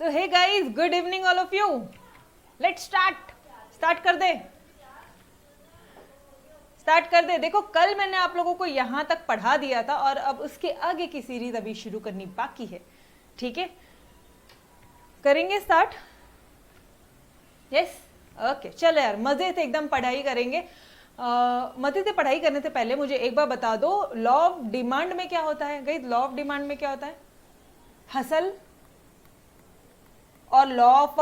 तो hey guys, good evening all of you. Let's start कर दे। देखो कल मैंने आप लोगों को यहां तक पढ़ा दिया था और अब उसके आगे की सीरीज अभी शुरू करनी बाकी है। ठीक है, करेंगे स्टार्ट? Yes, okay. चलो यार, मजे से एकदम पढ़ाई करेंगे। मजे से पढ़ाई करने से पहले मुझे एक बार बता दो, लॉ ऑफ डिमांड में क्या होता है? गाइस, लॉ ऑफ डिमांड में क्या होता है? हसल और law of,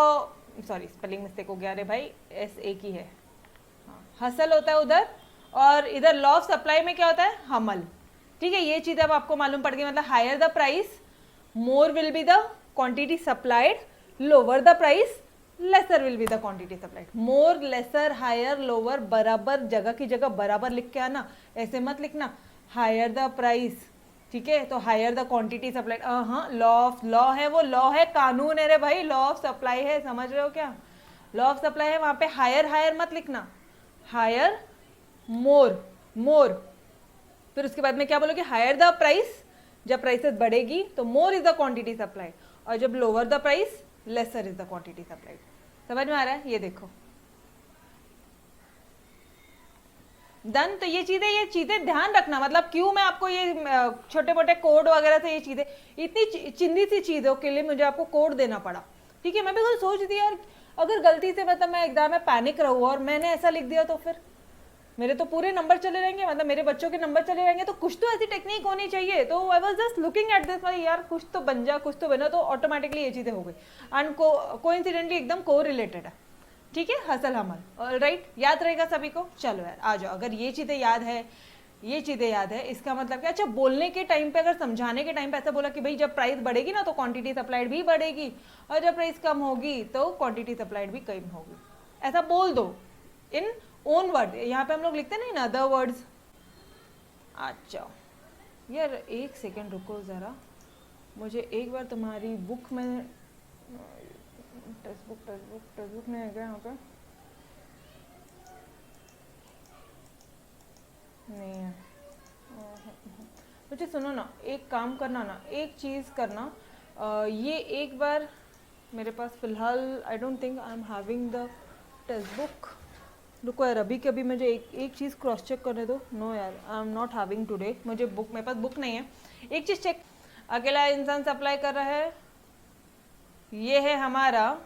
sorry spelling mistake हो गया रे भाई, एस एक ही है। हसल होता है उधर, और इधर लॉ ऑफ सप्लाई में क्या होता है? हमल। ठीक है, ये चीज अब आपको मालूम पड़ गई। मतलब higher the price more will be the quantity supplied, lower the price lesser will be the quantity supplied. More, lesser, higher, lower बराबर जगह की जगह बराबर लिख के आना, ऐसे मत लिखना हायर द प्राइस। ठीक है, तो हायर द क्वांटिटी सप्लाइड। हाँ, लॉ है, वो लॉ है, कानून है रे भाई, लॉ ऑफ सप्लाई है, समझ रहे हो क्या? लॉ ऑफ सप्लाई है, वहां पे हायर मत लिखना, हायर मोर। फिर उसके बाद में क्या बोलोगे? हायर द प्राइस, जब प्राइसेस बढ़ेगी तो more is the quantity supplied, और जब lower the price lesser is the quantity supplied. समझ में आ रहा है? ये देखो डन। तो ये चीजें ध्यान रखना। मतलब क्यों मैं आपको ये छोटे मोटे कोड वगैरह से, ये चीजें इतनी चिंदी सी चीजों के लिए मुझे आपको कोड देना पड़ा। ठीक है, मैं भी खुद सोच रही यार, अगर गलती से मतलब मैं एग्जाम में पैनिक रहूँ और मैंने ऐसा लिख दिया तो फिर मेरे तो पूरे नंबर चले जाएंगे, मतलब मेरे बच्चों के नंबर चले जाएंगे। तो कुछ तो ऐसी टेक्निक होनी चाहिए। तो I was just looking at this, यार कुछ तो बन जा, कुछ तो बना, तो ऑटोमेटिकली ये चीजें हो गई एंड कोइंसिडेंटली एकदम को रिलेटेड है। ठीक है, हसल हमल, ऑलराइट, याद रहेगा सभी को। चलो यार आ जाओ, अगर ये चीजें याद है, इसका मतलब क्या? अच्छा, बोलने के टाइम पे, अगर समझाने के टाइम पे ऐसा बोला कि भाई जब प्राइस बढ़ेगी ना तो क्वांटिटी सप्लाइड भी बढ़ेगी, और जब प्राइस कम होगी तो क्वांटिटी सप्लाइड भी कम होगी, ऐसा बोल दो इन ओन वर्ड। यहाँ पे हम लोग लिखते हैं ना इन अदर वर्ड्स। अच्छा यार, एक सेकेंड रुको जरा, मुझे एक बार तुम्हारी बुक में, टेक्स्ट बुक नहीं है क्या यहाँ पे? नहीं है। मुझे सुनो ना, एक काम करना ना, एक चीज़ करना, ये एक बार मेरे पास फिलहाल I don't think I am having the text book. रुको यार, अभी के अभी मुझे एक चीज़ क्रॉस चेक करने दो। नो यार, I am not having today, मुझे बुक, मेरे पास बुक नहीं है। एक चीज़ चेक, अकेला इंसान सप्लाई कर रहा है, ये है हमारा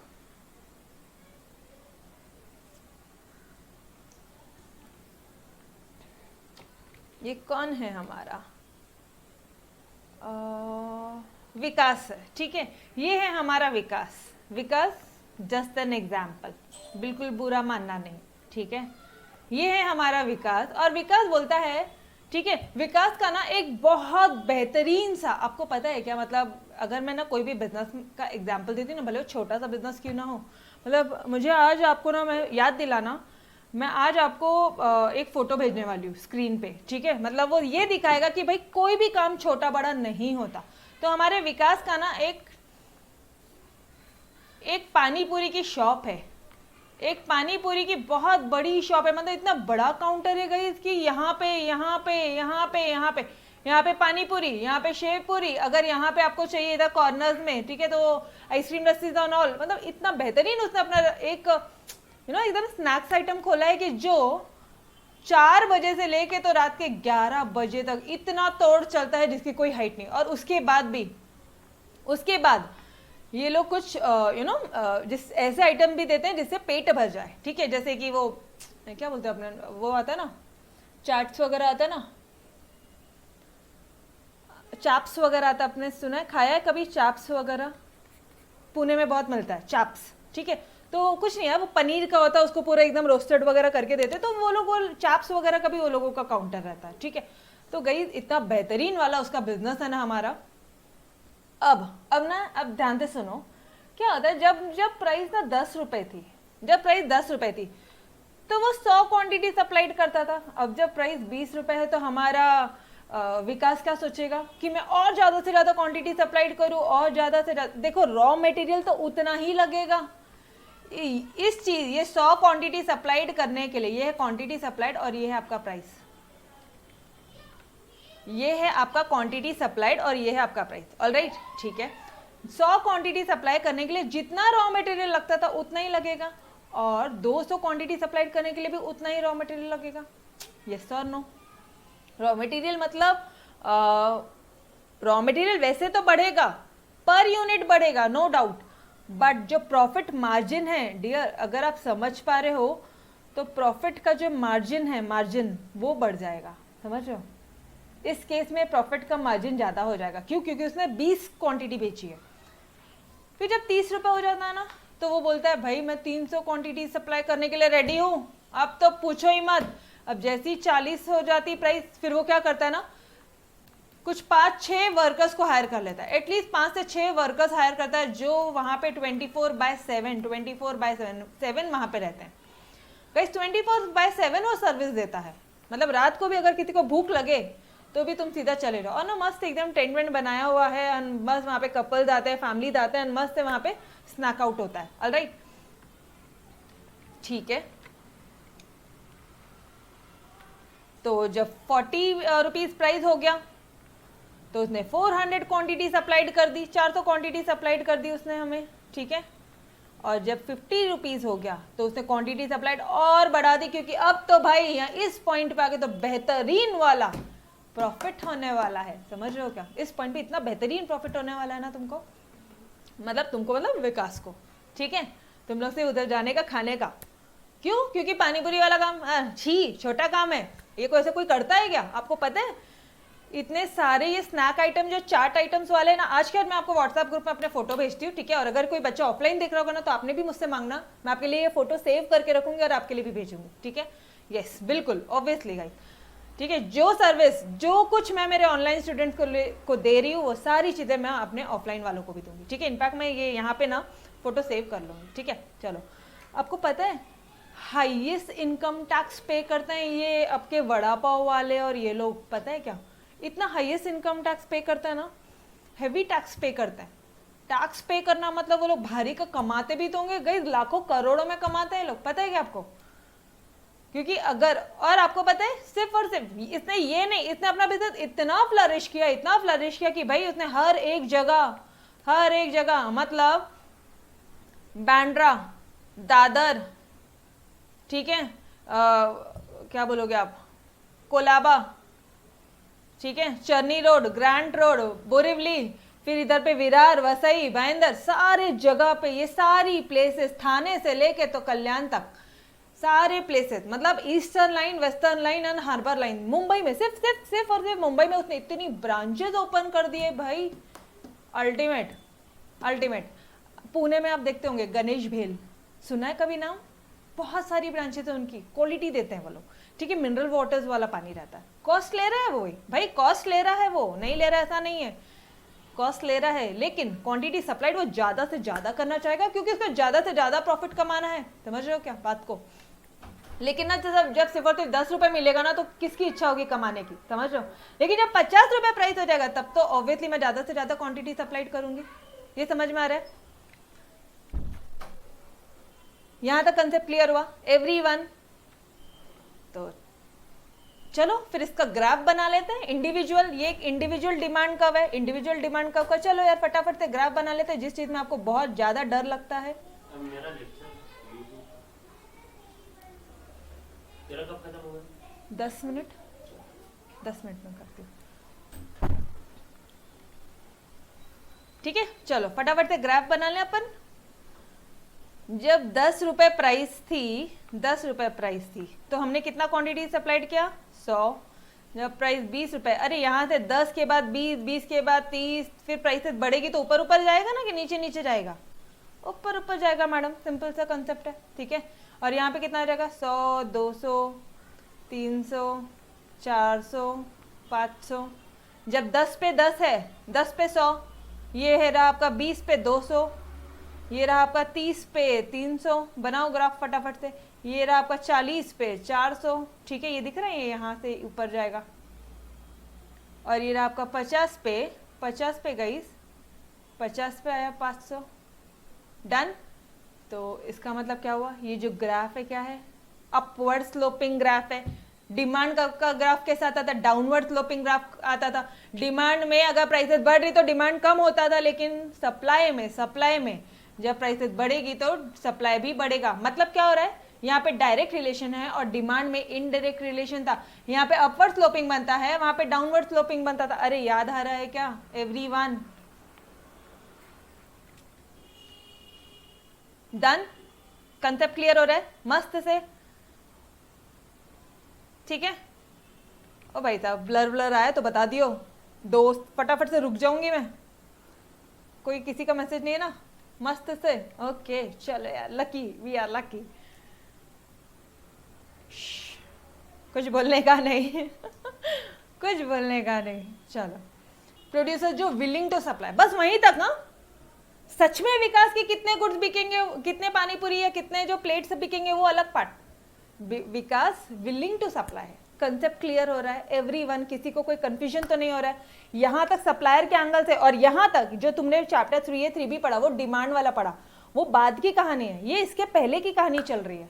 ये कौन है? हमारा विकास है। ठीक है, ये है हमारा विकास, जस्ट एन एग्जाम्पल, बिल्कुल बुरा मानना नहीं। ठीक है, ये है हमारा विकास, और विकास बोलता है, ठीक है, विकास का ना एक बहुत बेहतरीन सा, आपको पता है क्या? मतलब अगर मैं ना कोई भी बिजनेस का एग्जाम्पल देती हूँ ना, भले वो छोटा सा बिजनेस क्यों ना हो, मतलब मुझे आज आपको ना, मैं याद दिलाना, मैं आज आपको एक फोटो भेजने वाली हूँ स्क्रीन पे। ठीक है, मतलब वो ये दिखाएगा कि भाई कोई भी काम छोटा बड़ा नहीं होता। तो हमारे विकास का ना एक पानी पूरी की शॉप है, एक पानी पूरी की बहुत बड़ी शॉप है, मतलब इतना बड़ा काउंटर है गई इसकी, यहाँ पे पानी पूरी, यहाँ पे शेव पूरी, अगर यहाँ पे आपको चाहिए इधर कॉर्नर्स में, ठीक है, तो आइसक्रीम लस्सीज ऑन ऑल। मतलब इतना बेहतरीन उसने अपना एक एकदम स्नैक्स आइटम खोला है कि जो 4 बजे से लेके तो रात के 11 बजे तक इतना तोड़ चलता है जिसकी कोई हाइट नहीं। और उसके बाद ये लोग कुछ जिस ऐसे आइटम भी देते हैं जिससे पेट भर जाए। ठीक है, जैसे कि वो क्या बोलते हैं अपने, वो आता है ना, चाट्स वगैरह आता है ना, चाप्स वगैरह आता है, आपने सुना है, खाया है कभी चाप्स वगैरह? पुणे में बहुत मिलता है चाप्स। ठीक है, तो कुछ नहीं है, वो पनीर का होता है, उसको पूरा एकदम रोस्टेड वगैरह करके देते, तो वो लोग, वो चाप्स वगैरह का भी वो लोगों का काउंटर रहता है। ठीक है, तो गई इतना बेहतरीन वाला उसका बिजनेस है ना हमारा। अब ध्यान से सुनो, क्या होता है, जब प्राइस ना 10 रुपए थी, तो वो 100 क्वांटिटी सप्लाइड करता था। अब जब प्राइस 20 रुपए है तो हमारा विकास क्या सोचेगा कि मैं और ज्यादा से ज्यादा क्वांटिटी सप्लाइड करूं, और ज्यादा से ज्यादा। देखो रॉ मटेरियल तो उतना ही लगेगा, इस चीज, ये 100 क्वांटिटी सप्लाइड करने के लिए, ये है क्वांटिटी सप्लाइड और ये है आपका प्राइस, ये है आपका क्वांटिटी सप्लाइड और ये है आपका प्राइस। ऑलराइट, ठीक है, 100 क्वांटिटी सप्लाई करने के लिए जितना रॉ मटेरियल लगता था उतना ही लगेगा, और 200 क्वांटिटी सप्लाई करने के लिए भी उतना ही रॉ मटेरियल लगेगा। यस और नो? रॉ मटेरियल मतलब रॉ मटेरियल वैसे तो बढ़ेगा, पर यूनिट बढ़ेगा, नो डाउट, बट जो प्रॉफिट मार्जिन है डियर, अगर आप समझ पा रहे हो, तो प्रॉफिट का जो मार्जिन है, मार्जिन वो बढ़ जाएगा। समझ रहे हो? इस केस में प्रॉफिट का मार्जिन ज़्यादा हो जाएगा। क्यों? क्योंकि उसने 20 क्वांटिटी बेची है। फिर जब 30 रुपये हो जाता है ना, तो वो बोलता है भाई मैं 300 क्वांटिटी सप्लाई करने के लिए रेडी हूँ, अब तो पूछो ही मत। अब जैसी 40 हो जाती प्राइस, फिर वो क्या करता है ना, कुछ 5-6 वर्कर्स को हायर कर लेता है, एटलीस्ट 5 से 6 वर्कर्स हायर करता है, जो वहाँ पे 24/7 वहाँ पे रहते हैं। गाइस 24/7 वो सर्विस देता है, मतलब रात को भी अगर किसी को भूख लगे तो भी तुम सीधा चले जाओ, और ना मस्त एकदम टेंट वेंट बनाया हुआ है, एंड मस्त वहाँ पे कपल्स आते हैं, फैमिली आते हैं, एंड मस्त वहाँ पे स्नैक आउट होता है। ऑलराइट, ठीक है। तो जब 40 रुपीज प्राइस हो गया, तो उसने 400 क्वांटिटी सप्लाइड कर दी, 400 क्वांटिटी सप्लाइड कर दी उसने हमें, ठीक है। और जब 50 रुपीज हो गया, तो उसने क्वांटिटी सप्लाइड और बढ़ा दी, क्योंकि अब तो भाई यहाँ इस पॉइंट पे आके तो बेहतरीन वाला प्रॉफिट होने वाला है। समझ रहे हो क्या? इस पॉइंट पे इतना बेहतरीन प्रॉफिट होने वाला है ना तुमको, मतलब विकास को, ठीक है, तुम लोग से उधर जाने का, खाने का। क्यों? क्योंकि पानीपुरी वाला काम छी छोटा काम है, ये कोई ऐसे कोई करता है क्या? आपको पता है इतने सारे ये स्नैक आइटम जो चाट आइटम्स वाले हैं ना, आज के बाद मैं आपको व्हाट्सएप ग्रुप में अपने फोटो भेजती हूँ, ठीक है। और अगर कोई बच्चा ऑफलाइन देख रहा होगा ना, तो आपने भी मुझसे मांगना, मैं आपके लिए ये फोटो सेव करके रखूंगी और आपके लिए भी भेजूंगी, ठीक है। यस, बिल्कुल, ऑब्वियसली गाइस, ठीक है। जो सर्विस, जो कुछ मैं मेरे ऑनलाइन स्टूडेंट्स को दे रही हूँ, वो सारी चीज़ें मैं अपने ऑफलाइन वालों को भी दूंगी, ठीक है। इनफैक्ट मैं ये यहाँ पे ना फोटो सेव कर लूँगी, ठीक है। चलो, आपको पता है हाईएस्ट इनकम टैक्स पे करते हैं ये आपके वड़ा पाव वाले और ये लोग, पता है क्या? इतना हाईएस्ट इनकम टैक्स पे करता है ना, हेवी टैक्स पे करता है। टैक्स पे करना मतलब वो लोग भारी का कमाते भी तो होंगे, गई लाखों करोड़ों में कमाते हैं लोग, पता है क्या आपको? क्योंकि अगर, और आपको पता है सिर्फ और सिर्फ इसने ये नहीं, इसने अपना बिजनेस इतना फ्लरिश किया, इतना फ्लरिश किया कि भाई उसने हर एक जगह मतलब बांद्रा, दादर, ठीक है, क्या बोलोगे आप, कोलाबा, ठीक है, चरनी रोड, ग्रांट रोड, बोरिवली, फिर इधर पे विरार, वसई, भाईंदर, सारे जगह पे ये सारी प्लेसेस, थाने से लेके तो कल्याण तक सारे प्लेसेस, मतलब eastern line, western line and harbour line, Mumbai में सिर्फ और सिर्फ मुंबई में उसने इतनी ब्रांचेस ओपन कर दिए भाई, अल्टीमेट। पुणे में आप देखते होंगे गणेश भेल, सुना है कभी नाम? बहुत सारी ब्रांचेस है उनकी, क्वालिटी देते हैं वो लोग, ठीक है। मिनरल वाटर्स वाला पानी रहता है, कॉस्ट ले रहा है वो भाई, कॉस्ट ले रहा है वो, नहीं ले रहा ऐसा नहीं है, कॉस्ट ले रहा है, लेकिन क्वांटिटी सप्लाइड वो ज्यादा से ज्यादा करना चाहेगा, क्योंकि उसको ज्यादा से ज्यादा प्रॉफिट कमाना है। समझ रहे हो क्या बात को? लेकिन ना जब सिर्फ और सिर्फ 10 रुपए मिलेगा ना, तो किसकी इच्छा होगी कमाने की? समझ रहे हो? लेकिन जब 50 रुपए प्राइस हो जाएगा, तब तो ऑब्वियसली मैं ज्यादा से ज्यादा क्वांटिटी सप्लाइड करूंगी। ये समझ में आ रहा है? यहां तक कंसेप्ट क्लियर हुआ एवरीवन? तो चलो फिर इसका ग्राफ बना लेते हैं इंडिविजुअल, ये एक इंडिविजुअल डिमांड कर्व है, इंडिविजुअल डिमांड कर्व का चलो यार फटाफट से ग्राफ बना लेते हैं, जिस चीज में आपको बहुत ज्यादा डर लगता है। तेरा कब खत्म होगा? 10 मिनट में करती हूँ, ठीक है। चलो फटाफट से ग्राफ बना लें अपन। जब 10 रुपए प्राइस थी तो हमने कितना क्वांटिटी सप्लाइड किया? 100। जब प्राइस 20 रुपए, अरे यहाँ से 10 के बाद 20, 20 के बाद 30, फिर प्राइसेस बढ़ेगी तो ऊपर ऊपर जाएगा ना कि नीचे नीचे जाएगा? ऊपर ऊपर जाएगा मैडम, सिंपल सा कंसेप्ट है, ठीक है। और यहाँ पे कितना आ जाएगा? 100, 200, 300, 400, 500। जब 10 पे 10 है, 10 पे 100, ये है रहा आपका 20 पे 200, ये रहा आपका 30 पे 300, बनाओ ग्राफ फटाफट से। ये रहा आपका 40 पे 400, ठीक है, ये दिख रहा है, ये यहाँ से ऊपर जाएगा। और ये रहा आपका 50 पे गाइस, 50 पे आया 500, डन। तो इसका मतलब क्या हुआ? ये जो ग्राफ है क्या है? अपवर्ड स्लोपिंग ग्राफ है। डिमांड का ग्राफ कैसा आता था, डाउनवर्ड स्लोपिंग ग्राफ आता था। डिमांड में अगर प्राइसेस बढ़ रही तो डिमांड कम होता था, लेकिन सप्लाई में जब प्राइसेस बढ़ेगी तो सप्लाई भी बढ़ेगा। मतलब क्या हो रहा है, यहाँ पे डायरेक्ट रिलेशन है और डिमांड में इनडायरेक्ट रिलेशन था। यहाँ पे अपवर्ड स्लोपिंग बनता है, वहां पे डाउनवर्ड स्लोपिंग बनता था। अरे याद आ रहा है क्या एवरीवन? डन? कंसेप्ट क्लियर हो रहा है मस्त से? ठीक है। ओ भाई साहब ब्लर ब्लर आया तो बता दियो, दोस्त फटाफट से रुक जाऊंगी मैं। कोई किसी का मैसेज नहीं है ना? मस्त से ओके चलो यार, लकी वी आर लकी। कुछ बोलने का नहीं कुछ बोलने का नहीं। चलो प्रोड्यूसर जो विलिंग टू सप्लाई, बस वहीं तक ना। सच में विकास के कितने गुड्स बिकेंगे, कितने पानी पूरी या कितने जो प्लेट्स बिकेंगे वो अलग पार्ट। विकास विलिंग टू सप्लाई है। कंसेप्ट क्लियर हो रहा है एवरीवन? किसी को कोई कंफ्यूजन तो नहीं हो रहा है? यहां तक सप्लायर के एंगल से, और यहां तक जो तुमने चैप्टर 3A 3B पढ़ा वो डिमांड वाला पढ़ा, वो बाद की कहानी है, ये इसके पहले की कहानी चल रही है।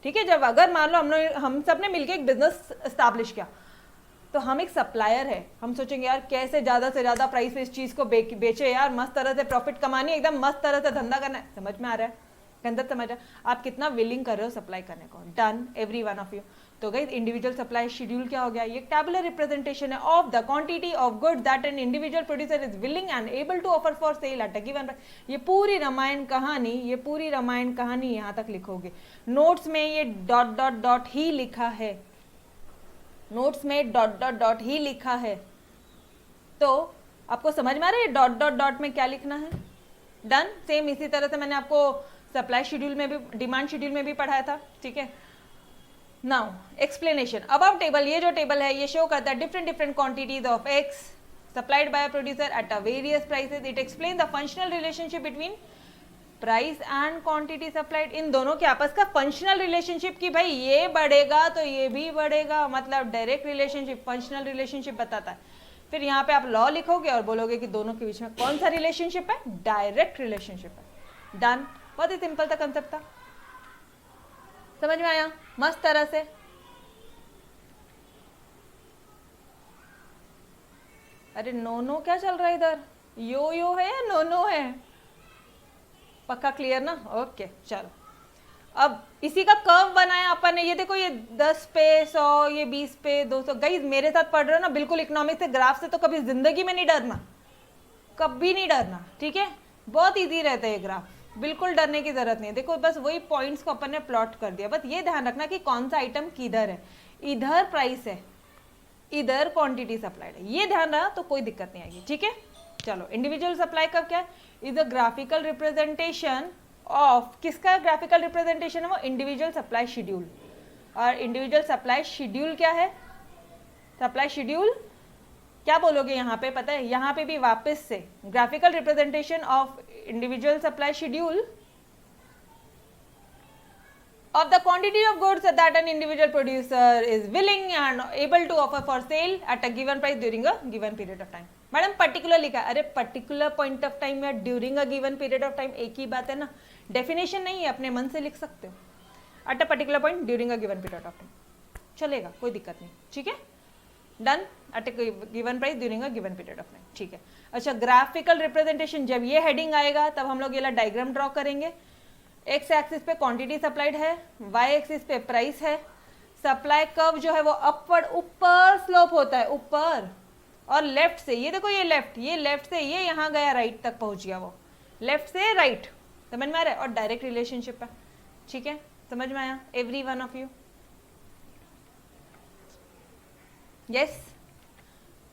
ठीक है। जब अगर मान लो हम सब ने मिलकर एक बिजनेस एस्टैब्लिश किया, तो हम एक सप्लायर है, हम सोचेंगे यार कैसे ज्यादा से ज्यादा प्राइस पे इस चीज को बेचे यार, मस्त तरह से प्रॉफिट कमानी है, एकदम मस्त तरह से धंधा करना है। समझ में आ रहा है? कंसेप्ट समझ रहा है? आप कितना विलिंग कर रहे हो सप्लाई करने को। Done every one of you. तो गाइस इंडिविजुअल सप्लाई शेड्यूल क्या हो गया? ये टैबुलर रिप्रेजेंटेशन है of the quantity of goods that an individual producer is willing and able to offer for sale at a given price. ये पूरी रामायण कहानी यहाँ तक लिखोगे। नोट्स में ये डॉट डॉट डॉट ही लिखा है, नोट्स में डॉट डॉट डॉट ही लिखा है। तो आपको समझ में आ रहा है डॉट डॉट डॉट में क्या लिखना है? डन। सेम इसी तरह से मैंने आपको सप्लाई शेड्यूल में भी, डिमांड शेड्यूल में भी पढ़ाया था। ठीक है। Now explanation. अबव टेबल, ये जो टेबल है ये शो करता है different quantities of X supplied by producer at a various prices. It explain the functional relationship between price and quantity supplied. इन दोनों के आपस का फंक्शनल रिलेशनशिप की भाई ये बढ़ेगा तो ये भी बढ़ेगा, मतलब डायरेक्ट रिलेशनशिप, फंक्शनल रिलेशनशिप बताता है। फिर यहाँ पे आप लॉ लिखोगे और बोलोगे कि दोनों के बीच में कौन सा रिलेशनशिप है? डायरेक्ट रिलेशनशिप है। डन। बहुत ही सिंपल था कंसेप्ट था। समझ में आया मस्त तरह से? अरे नो क्या चल रहा है इधर? यो है या नो है? पक्का क्लियर ना? ओके चलो। अब इसी का कर्व बनाया अपन ने। ये देखो, ये 10 पे 100, ये 20 पे 200। गाइस मेरे साथ पढ़ रहे हो ना बिल्कुल इकोनॉमिक्स से, ग्राफ से तो कभी जिंदगी में नहीं डरना, कभी नहीं डरना। ठीक है। बहुत इजी रहता है ये ग्राफ, बिल्कुल डरने की जरूरत नहीं है। देखो बस वही पॉइंट्स को अपन ने प्लॉट कर दिया। बस ये ध्यान रखना कि कौन सा आइटम किधर है। इधर प्राइस है, इधर क्वांटिटी सप्लाइड है, ये ध्यान रहा तो कोई दिक्कत नहीं आएगी। ठीक है। चलो इंडिविजुअल सप्लाई का क्या है? Is a graphical representation of, किसका ग्राफिकल रिप्रेजेंटेशन है? वो इंडिविजुअल सप्लाई शेड्यूल। और इंडिविजुअल सप्लाई शेड्यूल क्या है? सप्लाई शेड्यूल क्या बोलोगे यहाँ पे? पता है यहाँ पे भी वापस से graphical representation of individual supply schedule of the quantity of goods that an individual producer is willing and able to offer for sale at a given price during a given period of time. Madam particular लिखा, अरे particular point of time या during a given period of time एक ही बात है ना, definition नहीं है, अपने मन से लिख सकते हो। At a particular point during a given period of time चलेगा, कोई दिक्कत नहीं। ठीक है। Done. At a given price during a given period of time. ठीक है। अच्छा ग्राफिकल रिप्रेजेंटेशन, जब ये हेडिंग आएगा तब हम लोग ये डायग्राम ड्रॉ करेंगे। एक्स एक्सिस पे क्वांटिटी सप्लाइड है, वाई एक्सिस पे प्राइस है। सप्लाई कर्व जो है वो अपवर्ड ऊपर स्लोप होता है, ऊपर, और लेफ्ट से ये देखो, ये लेफ्ट से ये यहाँ गया, राइट तक पहुंच गया, वो लेफ्ट से राइट। समझ में आ रहा है? और डायरेक्ट रिलेशनशिप है। ठीक है। समझ में आया every one of you? Yes.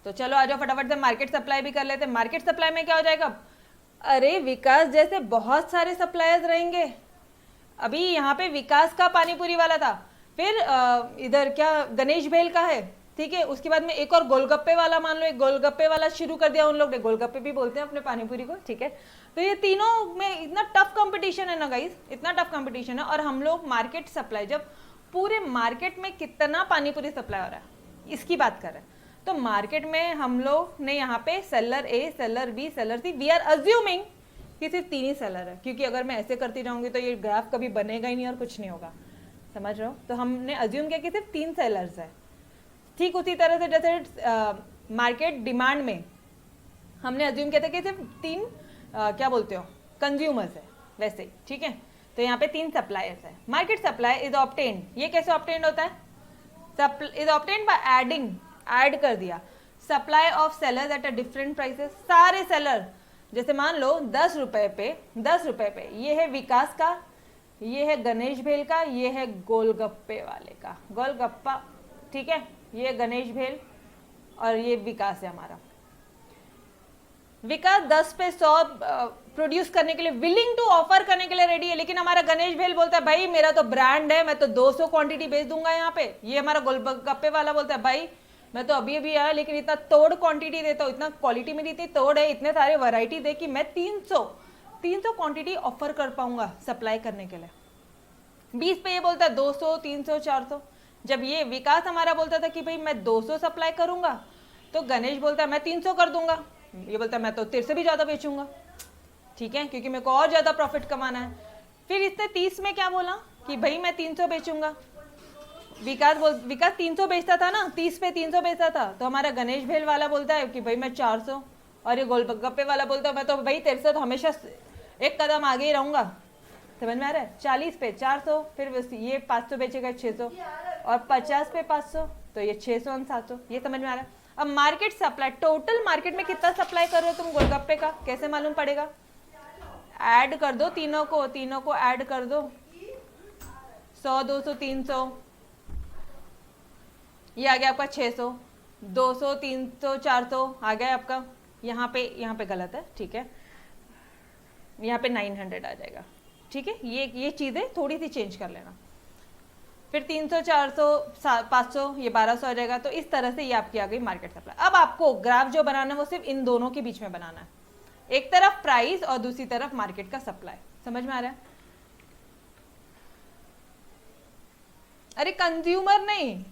तो चलो आ जाओ फटाफट से मार्केट सप्लाई भी कर लेते हैं। मार्केट सप्लाई में क्या हो जाएगा? अरे विकास जैसे बहुत सारे सप्लायर्स रहेंगे। अभी यहाँ पे विकास का पानीपुरी वाला था, फिर इधर क्या गणेश भेल का है। ठीक है। उसके बाद में एक और गोलगप्पे वाला, मान लो एक गोलगप्पे वाला शुरू कर दिया उन लोग ने, गोलगप्पे भी बोलते हैं अपने पानीपुरी को। ठीक है। तो ये तीनों में इतना टफ कंपटीशन है ना गाइस, इतना टफ कंपटीशन है। और हम लोग मार्केट सप्लाई, जब पूरे मार्केट में कितना पानीपुरी सप्लाई हो रहा है इसकी बात कर रहे हैं, तो मार्केट में हम लोग ने यहाँ पे seller A, seller B, seller C, we are assuming कि सिर्फ 3 ही सेलर है, क्योंकि अगर मैं ऐसे करती जाऊंगी तो ये ग्राफ कभी बनेगा ही नहीं और कुछ नहीं होगा। समझ रहे हो? तो हमने अज्यूम किया कि सिर्फ 3 सेलर्स है। ठीक उसी तरह से जैसे मार्केट डिमांड में हमने अज्यूम किया था कि सिर्फ 3 क्या बोलते हो कंज्यूमर्स है, वैसे ही, ठीक है। तो यहाँ पे 3 सप्लायर्स है। मार्केट सप्लाई इज ऑब्टेन्ड, ये कैसे ऑब्टेन्ड होता है? Is obtained by adding, add कर दिया supply of sellers at a different prices. सारे सेलर, जैसे मान लो 10 रुपए पे ये है विकास का, ये है गणेश भेल का, ये है गोलगप्पे वाले का, गोलगप्पा, ठीक है, ये गणेश भेल और ये विकास है हमारा। विकास 10 पे 100 प्रोड्यूस करने के लिए विलिंग टू ऑफर करने के लिए रेडी है, लेकिन हमारा गणेश भेल बोलता है भाई मेरा तो ब्रांड है, मैं तो 200 क्वांटिटी बेच दूंगा यहाँ पे। ये हमारा गोलगप्पे वाला बोलता है भाई मैं तो अभी अभी आया लेकिन इतना तोड़ क्वांटिटी देता हूँ, इतना क्वालिटी मेरी इतनी तोड़ है, इतने सारे वैरायटी दे कि मैं 300 क्वांटिटी ऑफर कर पाऊंगा सप्लाई करने के लिए। 20 पे ये बोलता है 200, 300, 400। जब ये विकास हमारा बोलता था कि भाई मैं 200 सप्लाई करूंगा, तो गणेश बोलता है मैं 300 कर दूंगा, ये बोलता है मैं तो तेरे से भी ज्यादा बेचूंगा, ठीक है, क्योंकि मेरे को और ज्यादा प्रॉफिट कमाना है। फिर इसने 30 में क्या बोला कि भाई मैं 300 बेचूंगा। विकास 300 बेचता था ना, 30 पे 300 बेचता था, तो हमारा गणेश भेल वाला बोलता है कि भाई मैं 400, और ये गोलगप्पे वाला बोलता है मैं तो भाई तेरे से तो हमेशा एक कदम आगे ही रहूंगा। समझ में आ रहा है? 40 पे 400, फिर ये 500 बेचेगा 600, और 50 पे 500, तो ये 600 और 700। ये समझ में आ रहा है? अब मार्केट सप्लाई, टोटल मार्केट में कितना सप्लाई कर रहे हो तुम गोलगप्पे का, कैसे मालूम पड़ेगा? ऐड कर दो तीनों को ऐड कर दो, 100, 200, 300, ये आ गया आपका 600, 200, 300, 400 आ गया आपका। यहाँ पे गलत है, ठीक है, यहाँ पे 900 आ जाएगा, ठीक है। ये चीजें थोड़ी सी चेंज कर लेना। फिर 300, 400, 500, ये 1200 आ जाएगा। तो इस तरह से ये आपकी आ गई मार्केट सप्लाई। अब आपको ग्राफ जो बनाना है वो सिर्फ इन दोनों के बीच में बनाना है, एक तरफ प्राइस और दूसरी तरफ मार्केट का सप्लाई। समझ में आ रहा है? अरे कंज्यूमर नहीं,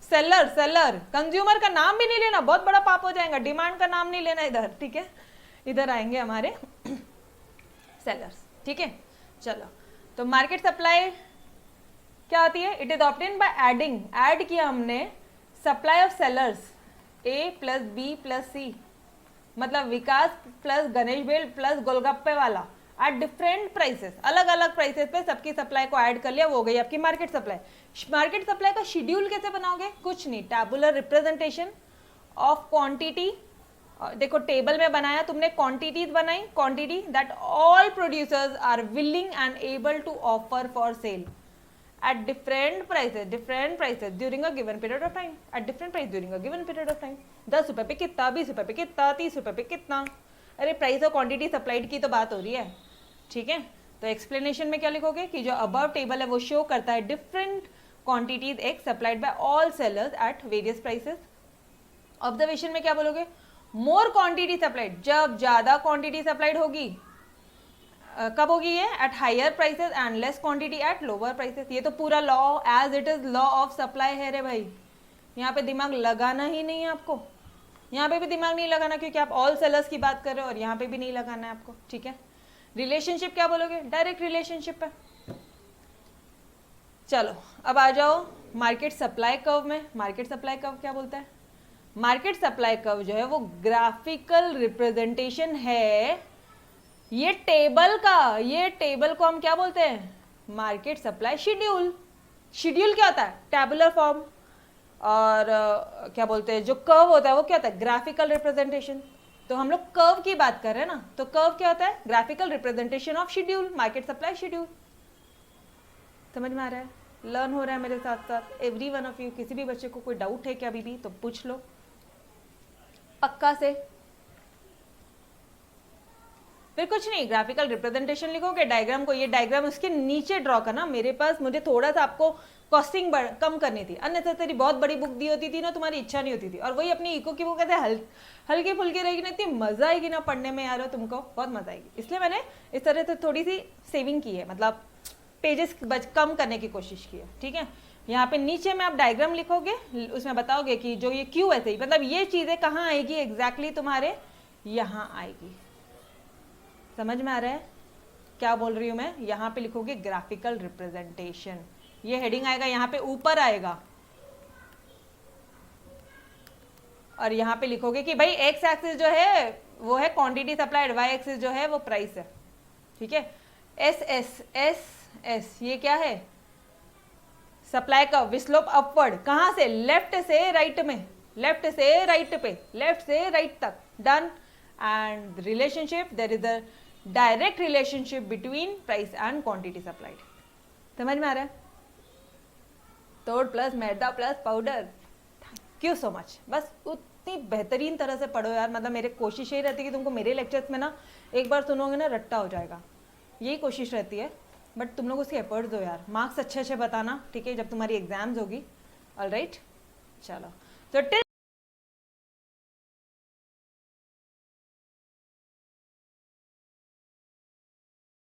सेलर, कंज्यूमर का नाम भी नहीं लेना, बहुत बड़ा पाप हो जाएगा। डिमांड का नाम नहीं लेना इधर, ठीक है, इधर आएंगे हमारे सेलर्स, ठीक है। चलो, तो मार्केट सप्लाई क्या होती है? It is obtained by adding, add किया हमने supply of sellers A plus B plus C, मतलब विकास प्लस गणेश भेल प्लस गोलगप्पे वाला एट डिफरेंट प्राइसेस, अलग अलग प्राइसेस पे सबकी सप्लाई को ऐड कर लिया, वो हो गई आपकी मार्केट सप्लाई। मार्केट सप्लाई का शेड्यूल कैसे बनाओगे? कुछ नहीं, टैबुलर रिप्रेजेंटेशन ऑफ क्वांटिटी। देखो टेबल में बनाया तुमने, क्वांटिटीज बनाई, quantity that all producers are willing and able to offer for sale at different prices during a given period of time, at different price during a given period of time। 10 रुपए पे कितना, 20 रुपए पे कितना, 30 रुपए पे कितना। अरे प्राइस और क्वांटिटी सप्लाइड की तो बात हो रही है, ठीक है। तो एक्सप्लेनेशन में क्या लिखोगे कि जो अबव टेबल है वो शो करता है different quantities x supplied bye all sellers at various prices. Observation में क्या बोलोगे? मोर क्वांटिटी सप्लाइड, जब ज्यादा क्वांटिटी सप्लाइड होगी, कब होगी ये? At higher prices and less quantity at lower prices. ये तो पूरा law as it is law of supply है रे भाई, यहाँ पे दिमाग लगाना ही नहीं है आपको, यहाँ पे भी दिमाग नहीं लगाना क्योंकि आप ऑल सेलर्स की बात कर रहे हो, और यहाँ पे भी नहीं लगाना है आपको, ठीक है। रिलेशनशिप क्या बोलोगे? डायरेक्ट रिलेशनशिप है। चलो अब आ जाओ मार्केट सप्लाई कर्व में। मार्केट सप्लाई कर्व क्या बोलता है? मार्केट सप्लाई कर्व जो है वो ग्राफिकल रिप्रेजेंटेशन है ये टेबल का। ये टेबल को हम क्या बोलते हैं? Market supply schedule. शेड्यूल क्या होता है? Tabular form. और क्या बोलते हैं जो कर्व होता है वो क्या होता है? Graphical representation. तो हम लोग कर्व की बात कर रहे हैं ना, तो कर्व क्या होता है? Graphical representation of schedule, market supply schedule. समझ में आ रहा है? लर्न हो रहा है मेरे साथ साथ एवरी वन ऑफ यू। किसी भी बच्चे को कोई डाउट है क्या अभी भी तो पूछ लो पक्का से। फिर कुछ नहीं, ग्राफिकल रिप्रेजेंटेशन लिखोगे, डायग्राम को, ये डायग्राम उसके नीचे ड्रॉ करना। मेरे पास मुझे थोड़ा सा आपको कॉस्टिंग कम करनी थी, अननेसेसरी बहुत बड़ी बुक दी होती थी ना, तुम्हारी इच्छा नहीं होती थी। और वही अपनी इको की बुक ऐसे हल्की फुल्की रहेगी ना, इतनी मजा आएगी ना पढ़ने में यार, तुमको बहुत मजा आएगी। इसलिए मैंने इस तरह से थोड़ी सी सेविंग की है, मतलब पेजेस कम करने की कोशिश की है, ठीक है। यहाँ पे नीचे में आप डायग्राम लिखोगे, उसमें बताओगे कि जो ये क्यू है, मतलब ये चीजें कहाँ आएगी एग्जैक्टली तुम्हारे यहाँ आएगी। समझ में आ रहा है क्या बोल रही हूं मैं? यहाँ पे लिखोगे ग्राफिकल रिप्रेजेंटेशन, ये हेडिंग आएगा, यहाँ पे ऊपर आएगा और यहाँ पे लिखोगे कि भाई एक्स एक्सिस जो है वो है क्वांटिटी सप्लाइड, वाई एक्सिस जो है वो प्राइस है, ठीक है। एस एस एस एस ये क्या है, सप्लाई का विस्लोप अपवर्ड, कहाँ से, लेफ्ट से राइट में, लेफ्ट से राइट पे, लेफ्ट से राइट तक, done. And relationship, there is a direct relationship between price and quantity supplied. समझ में आ रहा है? तोड़ प्लस मैदा plus powder. Thank you so much. बस उतनी बेहतरीन तरह से पढ़ो यार, मतलब मेरी कोशिश यही रहती है कि तुमको मेरे लेक्चर्स में ना एक बार सुनोगे ना रट्टा हो जाएगा, यही कोशिश रहती है। बट तुम लोग उसके एफर्ट्स दो यार, मार्क्स अच्छे अच्छे बताना, ठीक है, जब तुम्हारी एग्जाम्स होगी। ऑलराइट, चलो तो टिल